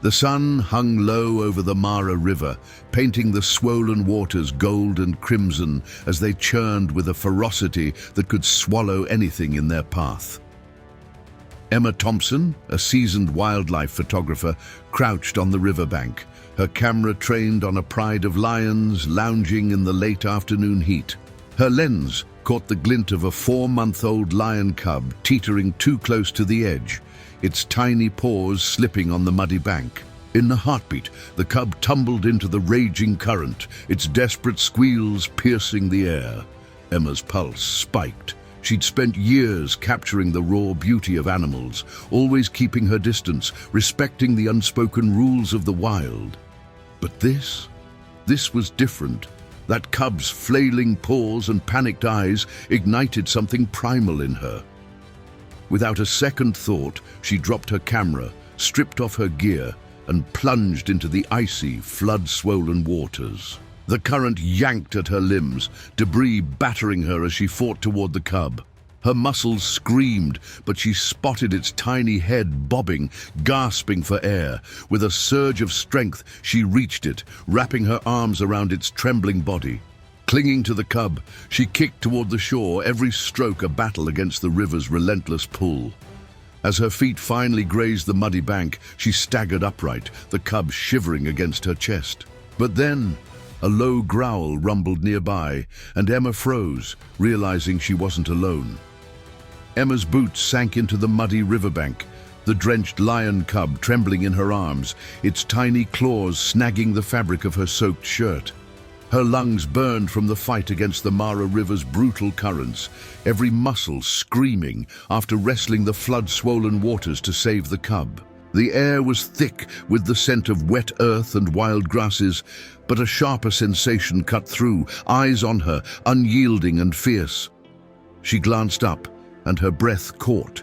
The sun hung low over the Mara River, painting the swollen waters gold and crimson as they churned with a ferocity that could swallow anything in their path. Emma Thompson, a seasoned wildlife photographer, crouched on the riverbank, her camera trained on a pride of lions lounging in the late afternoon heat. Her lens caught the glint of a 4-month-old lion cub teetering too close to the edge, its tiny paws slipping on the muddy bank. In a heartbeat, the cub tumbled into the raging current, its desperate squeals piercing the air. Emma's pulse spiked. She'd spent years capturing the raw beauty of animals, always keeping her distance, respecting the unspoken rules of the wild. But this was different. That cub's flailing paws and panicked eyes ignited something primal in her. Without a second thought, she dropped her camera, stripped off her gear, and plunged into the icy, flood-swollen waters. The current yanked at her limbs, debris battering her as she fought toward the cub. Her muscles screamed, but she spotted its tiny head bobbing, gasping for air. With a surge of strength, she reached it, wrapping her arms around its trembling body. Clinging to the cub, she kicked toward the shore, every stroke a battle against the river's relentless pull. As her feet finally grazed the muddy bank, she staggered upright, the cub shivering against her chest. But then, a low growl rumbled nearby, and Emma froze, realizing she wasn't alone. Emma's boots sank into the muddy riverbank, the drenched lion cub trembling in her arms, its tiny claws snagging the fabric of her soaked shirt. Her lungs burned from the fight against the Mara River's brutal currents, every muscle screaming after wrestling the flood-swollen waters to save the cub. The air was thick with the scent of wet earth and wild grasses, but a sharper sensation cut through, eyes on her, unyielding and fierce. She glanced up, and her breath caught.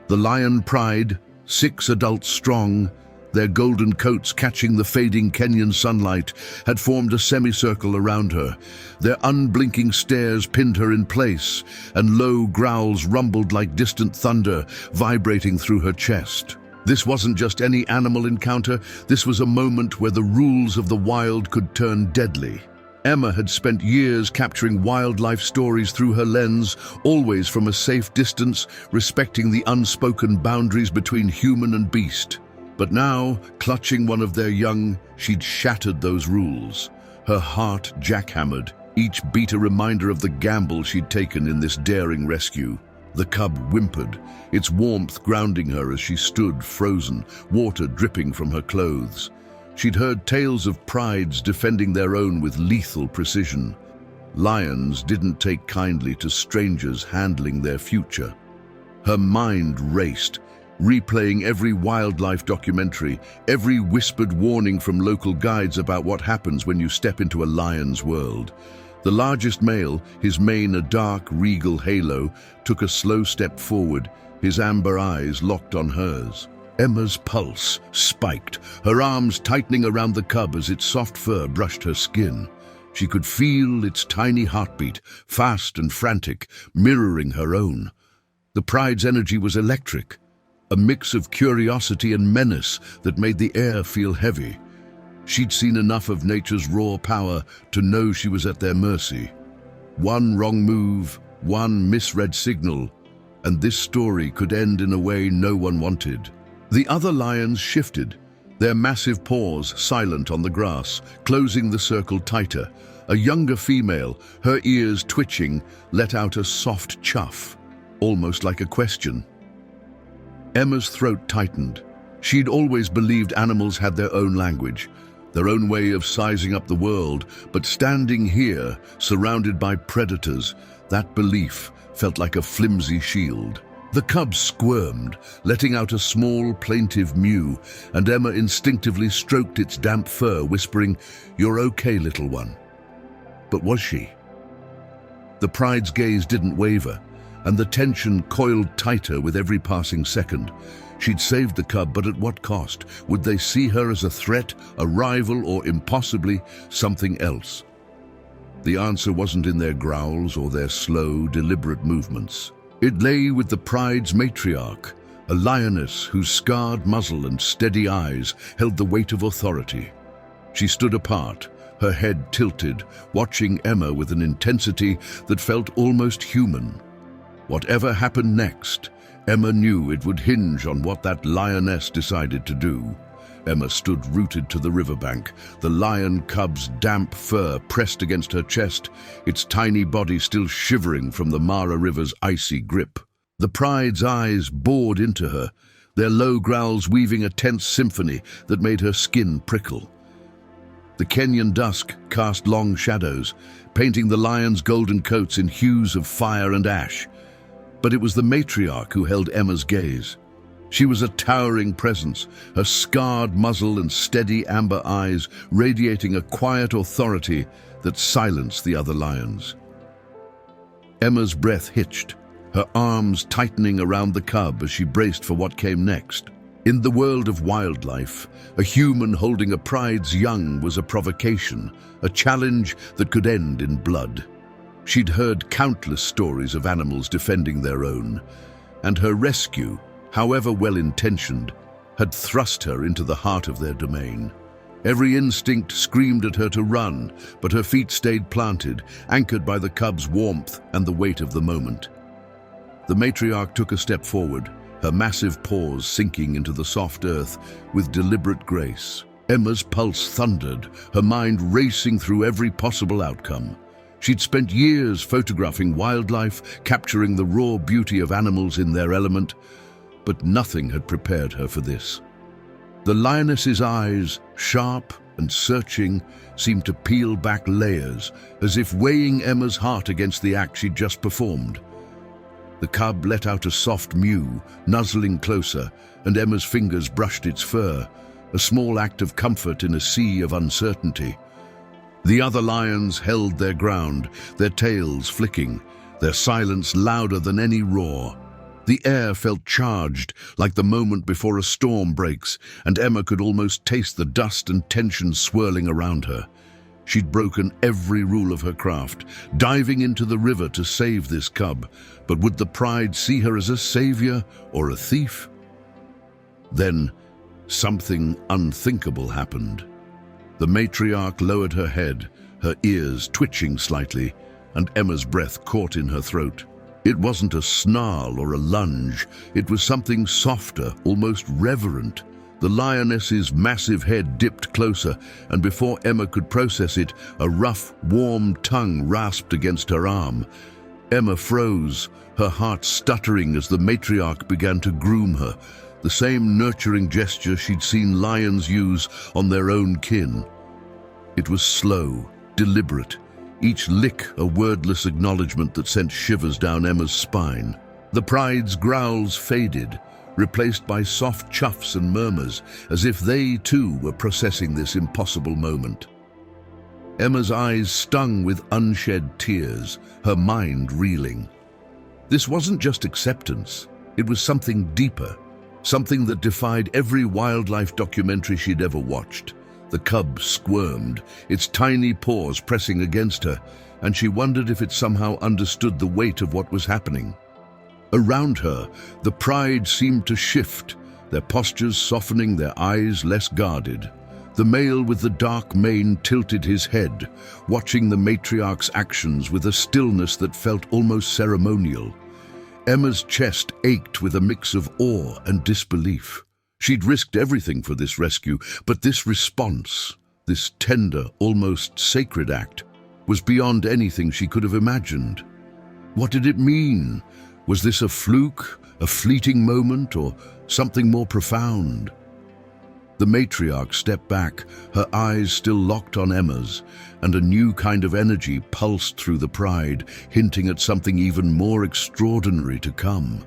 The lion pride, 6 adults strong, their golden coats catching the fading Kenyan sunlight, had formed a semicircle around her. Their unblinking stares pinned her in place, and low growls rumbled like distant thunder, vibrating through her chest. This wasn't just any animal encounter, this was a moment where the rules of the wild could turn deadly. Emma had spent years capturing wildlife stories through her lens, always from a safe distance, respecting the unspoken boundaries between human and beast. But now, clutching one of their young, she'd shattered those rules. Her heart jackhammered, each beat a reminder of the gamble she'd taken in this daring rescue. The cub whimpered, its warmth grounding her as she stood frozen, water dripping from her clothes. She'd heard tales of prides defending their own with lethal precision. Lions didn't take kindly to strangers handling their future. Her mind raced, replaying every wildlife documentary, every whispered warning from local guides about what happens when you step into a lion's world. The largest male, his mane a dark, regal halo, took a slow step forward, his amber eyes locked on hers. Emma's pulse spiked, her arms tightening around the cub as its soft fur brushed her skin. She could feel its tiny heartbeat, fast and frantic, mirroring her own. The pride's energy was electric, a mix of curiosity and menace that made the air feel heavy. She'd seen enough of nature's raw power to know she was at their mercy. One wrong move, one misread signal, and this story could end in a way no one wanted. The other lions shifted, their massive paws silent on the grass, closing the circle tighter. A younger female, her ears twitching, let out a soft chuff, almost like a question. Emma's throat tightened. She'd always believed animals had their own language, their own way of sizing up the world, but standing here, surrounded by predators, that belief felt like a flimsy shield. The cub squirmed, letting out a small, plaintive mew, and Emma instinctively stroked its damp fur, whispering, "You're okay, little one." But was she? The pride's gaze didn't waver, and the tension coiled tighter with every passing second. She'd saved the cub, but at what cost? Would they see her as a threat, a rival, or impossibly something else? The answer wasn't in their growls or their slow, deliberate movements. It lay with the pride's matriarch, a lioness whose scarred muzzle and steady eyes held the weight of authority. She stood apart, her head tilted, watching Emma with an intensity that felt almost human. Whatever happened next, Emma knew it would hinge on what that lioness decided to do. Emma stood rooted to the riverbank, the lion cub's damp fur pressed against her chest, its tiny body still shivering from the Mara River's icy grip. The pride's eyes bored into her, their low growls weaving a tense symphony that made her skin prickle. The Kenyan dusk cast long shadows, painting the lion's golden coats in hues of fire and ash. But it was the matriarch who held Emma's gaze. She was a towering presence, her scarred muzzle and steady amber eyes radiating a quiet authority that silenced the other lions. Emma's breath hitched, her arms tightening around the cub as she braced for what came next. In the world of wildlife, a human holding a pride's young was a provocation, a challenge that could end in blood. She'd heard countless stories of animals defending their own, and her rescue, however well-intentioned, had thrust her into the heart of their domain. Every instinct screamed at her to run, but her feet stayed planted, anchored by the cub's warmth and the weight of the moment. The matriarch took a step forward, her massive paws sinking into the soft earth with deliberate grace. Emma's pulse thundered, her mind racing through every possible outcome. She'd spent years photographing wildlife, capturing the raw beauty of animals in their element, but nothing had prepared her for this. The lioness's eyes, sharp and searching, seemed to peel back layers, as if weighing Emma's heart against the act she'd just performed. The cub let out a soft mew, nuzzling closer, and Emma's fingers brushed its fur, a small act of comfort in a sea of uncertainty. The other lions held their ground, their tails flicking, their silence louder than any roar. The air felt charged, like the moment before a storm breaks, and Emma could almost taste the dust and tension swirling around her. She'd broken every rule of her craft, diving into the river to save this cub, but would the pride see her as a savior or a thief? Then, something unthinkable happened. The matriarch lowered her head, her ears twitching slightly, and Emma's breath caught in her throat. It wasn't a snarl or a lunge, it was something softer, almost reverent. The lioness's massive head dipped closer, and before Emma could process it, a rough, warm tongue rasped against her arm. Emma froze, her heart stuttering as the matriarch began to groom her, the same nurturing gesture she'd seen lions use on their own kin. It was slow, deliberate, each lick a wordless acknowledgement that sent shivers down Emma's spine. The pride's growls faded, replaced by soft chuffs and murmurs, as if they too were processing this impossible moment. Emma's eyes stung with unshed tears, her mind reeling. This wasn't just acceptance, it was something deeper, something that defied every wildlife documentary she'd ever watched. The cub squirmed, its tiny paws pressing against her, and she wondered if it somehow understood the weight of what was happening. Around her, the pride seemed to shift, their postures softening, their eyes less guarded. The male with the dark mane tilted his head, watching the matriarch's actions with a stillness that felt almost ceremonial. Emma's chest ached with a mix of awe and disbelief. She'd risked everything for this rescue, but this response, this tender, almost sacred act, was beyond anything she could have imagined. What did it mean? Was this a fluke, a fleeting moment, or something more profound? The matriarch stepped back, her eyes still locked on Emma's, and a new kind of energy pulsed through the pride, hinting at something even more extraordinary to come.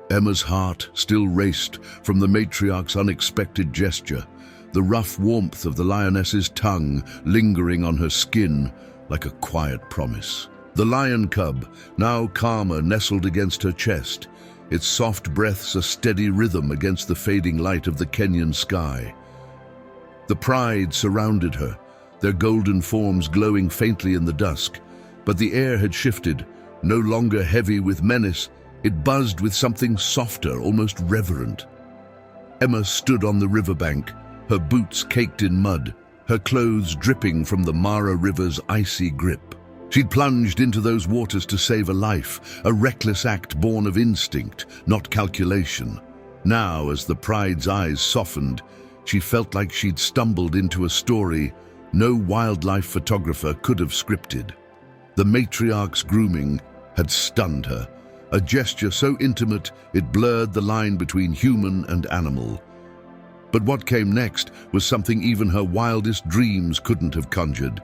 Emma's heart still raced from the matriarch's unexpected gesture, the rough warmth of the lioness's tongue lingering on her skin like a quiet promise. The lion cub, now calmer, nestled against her chest, its soft breaths a steady rhythm against the fading light of the Kenyan sky. The pride surrounded her, their golden forms glowing faintly in the dusk, but the air had shifted, no longer heavy with menace, It buzzed with something softer, almost reverent. Emma stood on the riverbank, her boots caked in mud, her clothes dripping from the Mara River's icy grip. She'd plunged into those waters to save a life, a reckless act born of instinct, not calculation. Now, as the pride's eyes softened, she felt like she'd stumbled into a story no wildlife photographer could have scripted. The matriarch's grooming had stunned her, a gesture so intimate it blurred the line between human and animal. But what came next was something even her wildest dreams couldn't have conjured.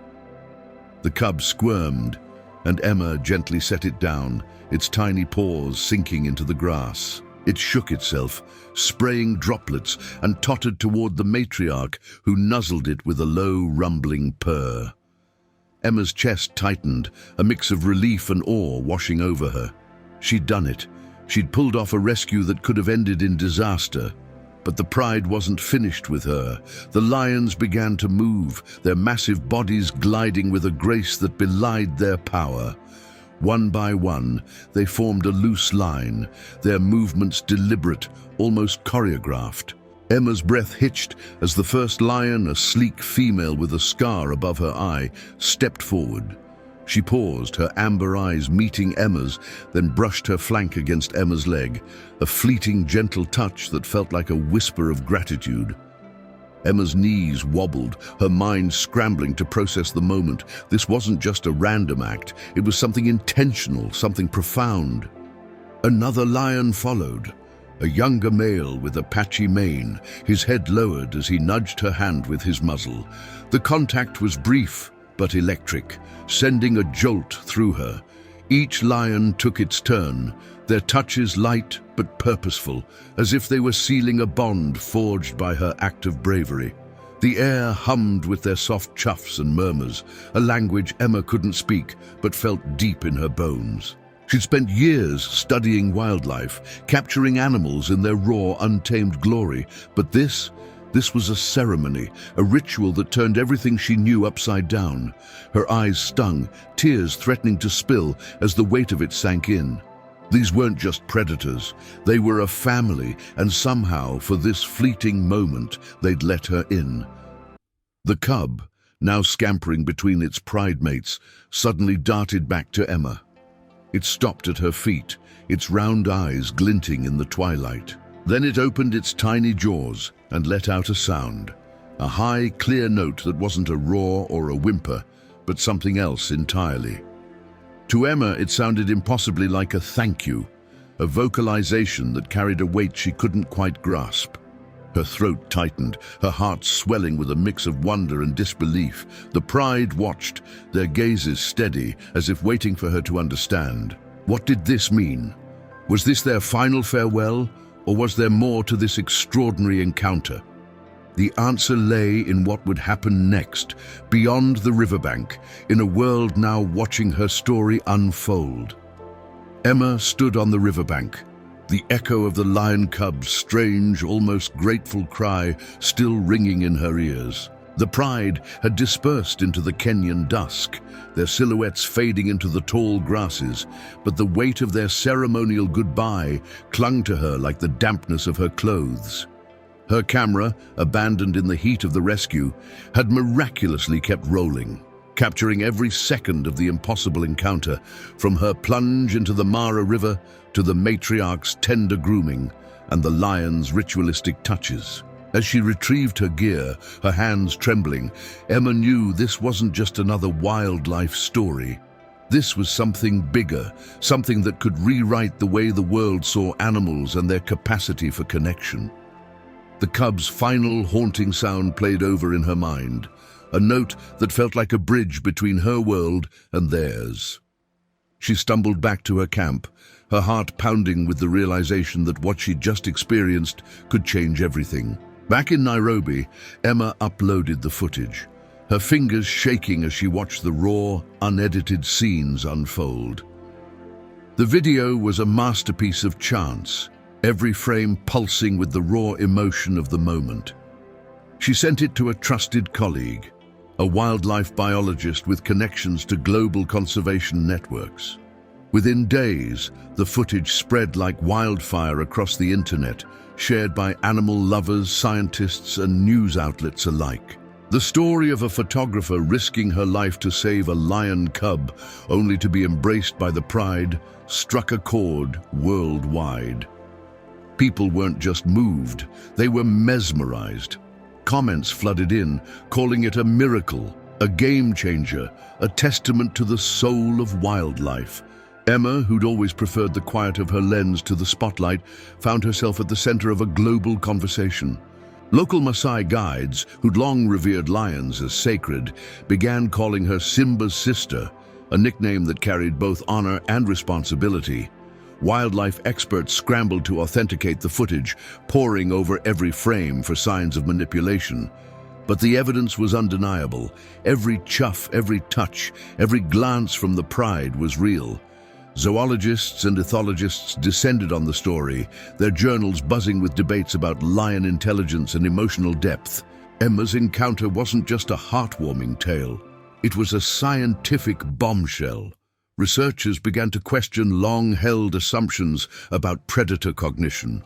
The cub squirmed, and Emma gently set it down, its tiny paws sinking into the grass. It shook itself, spraying droplets, and tottered toward the matriarch, who nuzzled it with a low, rumbling purr. Emma's chest tightened, a mix of relief and awe washing over her. She'd done it. She'd pulled off a rescue that could have ended in disaster. But the pride wasn't finished with her. The lions began to move, their massive bodies gliding with a grace that belied their power. One by one, they formed a loose line, their movements deliberate, almost choreographed. Emma's breath hitched as the first lion, a sleek female with a scar above her eye, stepped forward. She paused, her amber eyes meeting Emma's, then brushed her flank against Emma's leg, a fleeting, gentle touch that felt like a whisper of gratitude. Emma's knees wobbled, her mind scrambling to process the moment. This wasn't just a random act, it was something intentional, something profound. Another lion followed, a younger male with a patchy mane, his head lowered as he nudged her hand with his muzzle. The contact was brief, but electric, sending a jolt through her. Each lion took its turn, their touches light but purposeful, as if they were sealing a bond forged by her act of bravery. The air hummed with their soft chuffs and murmurs, a language Emma couldn't speak but felt deep in her bones. She'd spent years studying wildlife, capturing animals in their raw, untamed glory, but this was a ceremony, a ritual that turned everything she knew upside down. Her eyes stung, tears threatening to spill as the weight of it sank in. These weren't just predators, they were a family, and somehow, for this fleeting moment, they'd let her in. The cub, now scampering between its pride mates, suddenly darted back to Emma. It stopped at her feet, its round eyes glinting in the twilight. Then it opened its tiny jaws and let out a sound, a high, clear note that wasn't a roar or a whimper, but something else entirely. To Emma, it sounded impossibly like a thank you, a vocalization that carried a weight she couldn't quite grasp. Her throat tightened, her heart swelling with a mix of wonder and disbelief. The pride watched, their gazes steady, as if waiting for her to understand. What did this mean? Was this their final farewell, or was there more to this extraordinary encounter? The answer lay in what would happen next, beyond the riverbank, in a world now watching her story unfold. Emma stood on the riverbank, the echo of the lion cub's strange, almost grateful cry still ringing in her ears. The pride had dispersed into the Kenyan dusk, their silhouettes fading into the tall grasses, but the weight of their ceremonial goodbye clung to her like the dampness of her clothes. Her camera, abandoned in the heat of the rescue, had miraculously kept rolling, capturing every second of the impossible encounter, from her plunge into the Mara River to the matriarch's tender grooming and the lion's ritualistic touches. As she retrieved her gear, her hands trembling, Emma knew this wasn't just another wildlife story. This was something bigger, something that could rewrite the way the world saw animals and their capacity for connection. The cub's final haunting sound played over in her mind, a note that felt like a bridge between her world and theirs. She stumbled back to her camp, her heart pounding with the realization that what she'd just experienced could change everything. Back in Nairobi, Emma uploaded the footage, her fingers shaking as she watched the raw, unedited scenes unfold. The video was a masterpiece of chance, every frame pulsing with the raw emotion of the moment. She sent it to a trusted colleague, a wildlife biologist with connections to global conservation networks. Within days, the footage spread like wildfire across the internet, shared by animal lovers, scientists, and news outlets alike. The story of a photographer risking her life to save a lion cub, only to be embraced by the pride, struck a chord worldwide. People weren't just moved, they were mesmerized. Comments flooded in, calling it a miracle, a game changer, a testament to the soul of wildlife. Emma, who'd always preferred the quiet of her lens to the spotlight, found herself at the center of a global conversation. Local Maasai guides, who'd long revered lions as sacred, began calling her Simba's sister, a nickname that carried both honor and responsibility. Wildlife experts scrambled to authenticate the footage, poring over every frame for signs of manipulation. But the evidence was undeniable. Every chuff, every touch, every glance from the pride was real. Zoologists and ethologists descended on the story, their journals buzzing with debates about lion intelligence and emotional depth. Emma's encounter wasn't just a heartwarming tale. It was a scientific bombshell. Researchers began to question long-held assumptions about predator cognition,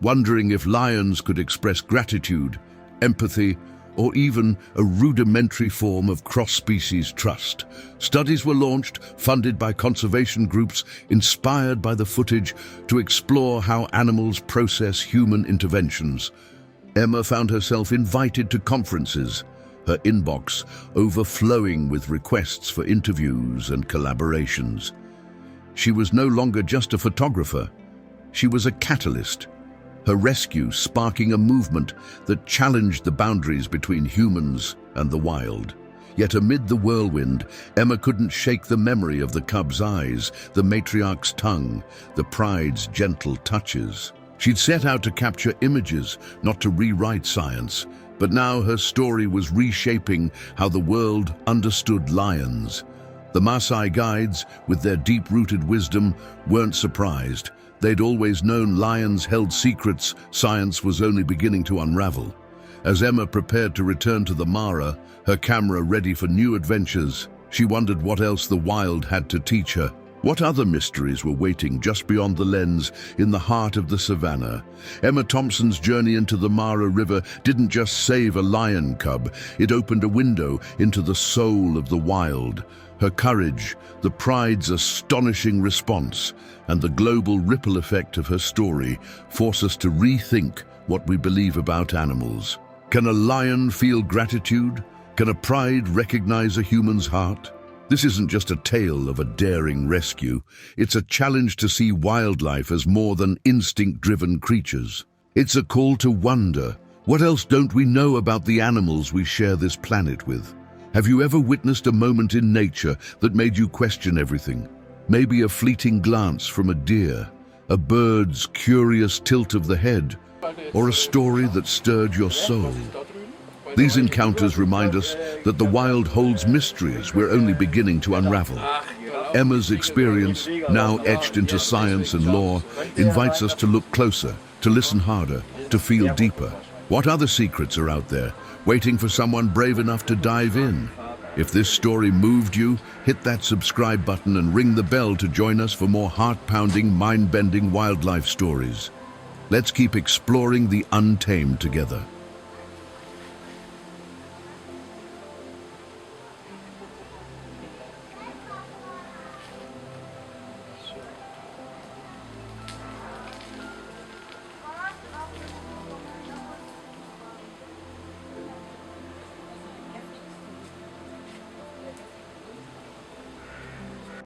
wondering if lions could express gratitude, empathy, or even a rudimentary form of cross-species trust. Studies were launched, funded by conservation groups, inspired by the footage, to explore how animals process human interventions. Emma found herself invited to conferences, her inbox overflowing with requests for interviews and collaborations. She was no longer just a photographer, she was a catalyst, her rescue sparking a movement that challenged the boundaries between humans and the wild. Yet amid the whirlwind, Emma couldn't shake the memory of the cub's eyes, the matriarch's tongue, the pride's gentle touches. She'd set out to capture images, not to rewrite science, but now her story was reshaping how the world understood lions. The Maasai guides, with their deep-rooted wisdom, weren't surprised. They'd always known lions held secrets science was only beginning to unravel. As Emma prepared to return to the Mara, her camera ready for new adventures, she wondered what else the wild had to teach her. What other mysteries were waiting just beyond the lens in the heart of the savannah? Emma Thompson's journey into the Mara River didn't just save a lion cub, it opened a window into the soul of the wild. Her courage, the pride's astonishing response, and the global ripple effect of her story force us to rethink what we believe about animals. Can a lion feel gratitude? Can a pride recognize a human's heart? This isn't just a tale of a daring rescue. It's a challenge to see wildlife as more than instinct-driven creatures. It's a call to wonder. What else don't we know about the animals we share this planet with? Have you ever witnessed a moment in nature that made you question everything? Maybe a fleeting glance from a deer, a bird's curious tilt of the head, or a story that stirred your soul. These encounters remind us that the wild holds mysteries we're only beginning to unravel. Emma's experience, now etched into science and lore, invites us to look closer, to listen harder, to feel deeper. What other secrets are out there, waiting for someone brave enough to dive in? If this story moved you, hit that subscribe button and ring the bell to join us for more heart-pounding, mind-bending wildlife stories. Let's keep exploring the untamed together.